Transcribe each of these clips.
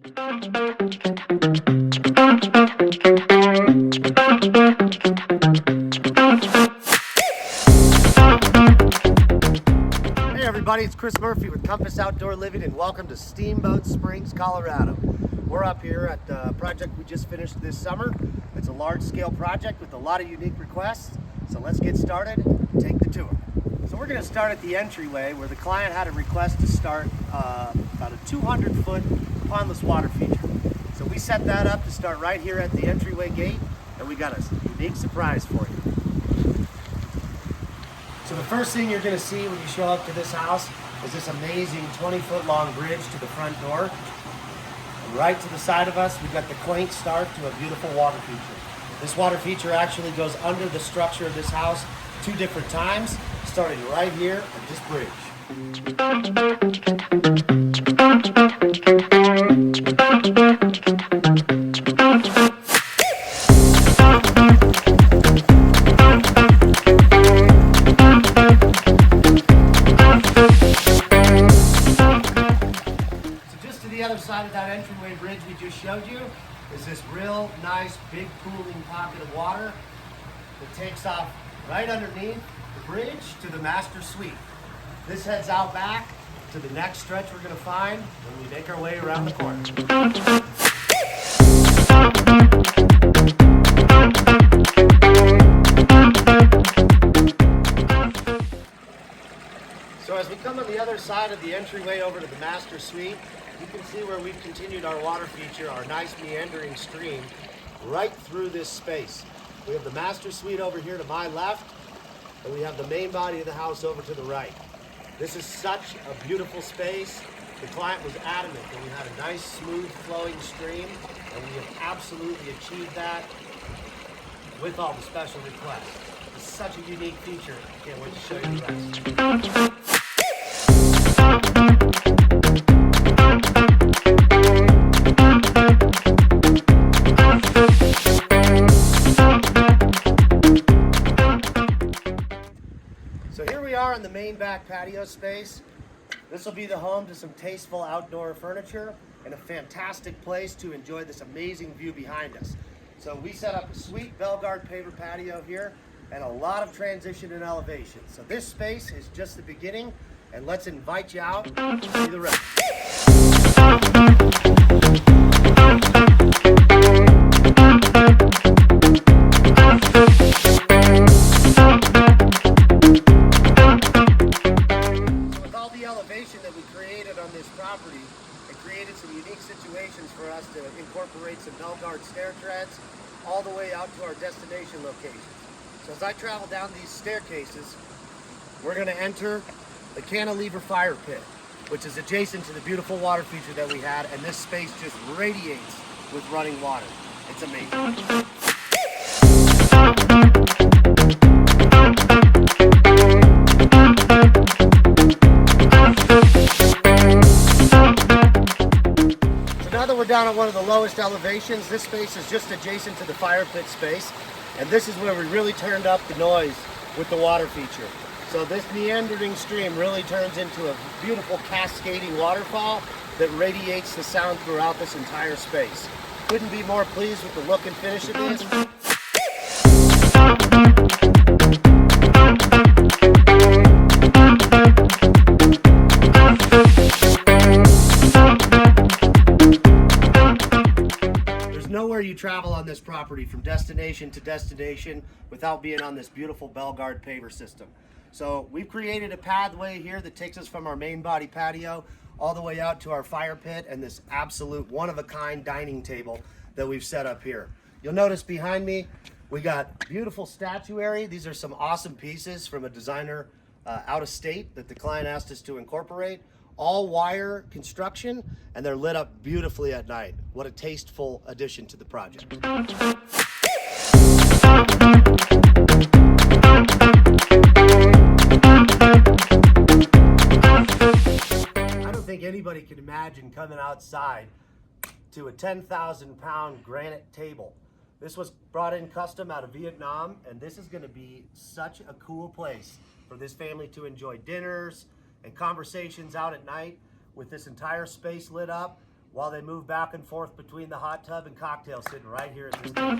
Hey everybody, it's Chris Murphy with Compass Outdoor Living and welcome to Steamboat Springs, Colorado. We're up here at the project we just finished this summer. It's a large-scale project with a lot of unique requests. So let's get started and take the tour. So we're going to start at the entryway where the client had a request to start about a 200-foot pondless water feature. So we set that up to start right here at the entryway gate, and we got a unique surprise for you. So the first thing you're going to see when you show up to this house is this amazing 20-foot long bridge to the front door. And right to the side of us, we've got the quaint start to a beautiful water feature. This water feature actually goes under the structure of this house 2 different times, starting right here at this bridge. The other side of that entryway bridge we just showed you is this real nice big pooling pocket of water that takes off right underneath the bridge to the master suite. This heads out back to the next stretch we're going to find when we make our way around the corner. So as we come on the other side of the entryway over to the master suite, you can see where we've continued our water feature, our nice meandering stream, right through this space. We have the master suite over here to my left, and we have the main body of the house over to the right. This is such a beautiful space. The client was adamant that we had a nice, smooth flowing stream, and we have absolutely achieved that with all the special requests. It's such a unique feature. I can't wait to show you the rest. So here we are on the main back patio space. This will be the home to some tasteful outdoor furniture and a fantastic place to enjoy this amazing view behind us. So we set up a sweet Belgard paver patio here and a lot of transition and elevation. So this space is just the beginning, and let's invite you out to see the rest. That we created on this property, it created some unique situations for us to incorporate some Belgard stair treads all the way out to our destination locations. So as I travel down these staircases, we're going to enter the cantilever fire pit, which is adjacent to the beautiful water feature that we had, and this space just radiates with running water. It's amazing. We're down at one of the lowest elevations. This space is just adjacent to the fire pit space, and this is where we really turned up the noise with the water feature. So this meandering stream really turns into a beautiful cascading waterfall that radiates the sound throughout this entire space. Couldn't be more pleased with the look and finish of this. Nowhere you travel on this property from destination to destination without being on this beautiful Belgard paver system. So we've created a pathway here that takes us from our main body patio all the way out to our fire pit and this absolute one-of-a-kind dining table that we've set up here. You'll notice behind me we got beautiful statuary. These are some awesome pieces from a designer out of state that the client asked us to incorporate. All wire construction, and they're lit up beautifully at night. What a tasteful addition to the project. I don't think anybody can imagine coming outside to a 10,000-pound granite table. This was brought in custom out of Vietnam, and this is going to be such a cool place for this family to enjoy dinners and conversations out at night with this entire space lit up. while they move back and forth between the hot tub and cocktail sitting right here at this table.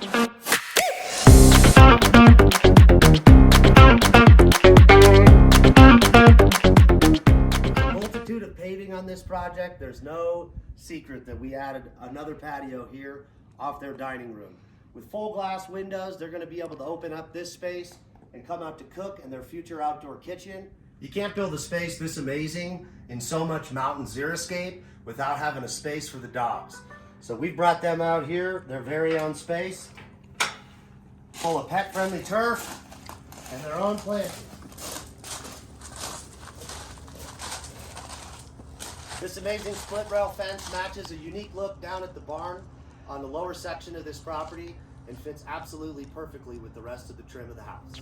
A multitude of paving on this project. There's no secret that we added another patio here off their dining room. With full glass windows, they're going to be able to open up this space and come out to cook in their future outdoor kitchen. You can't build a space this amazing in so much mountain xeriscape without having a space for the dogs. So we brought them out here, their very own space, full of pet-friendly turf and their own plantings. This amazing split rail fence matches a unique look down at the barn on the lower section of this property and fits absolutely perfectly with the rest of the trim of the house.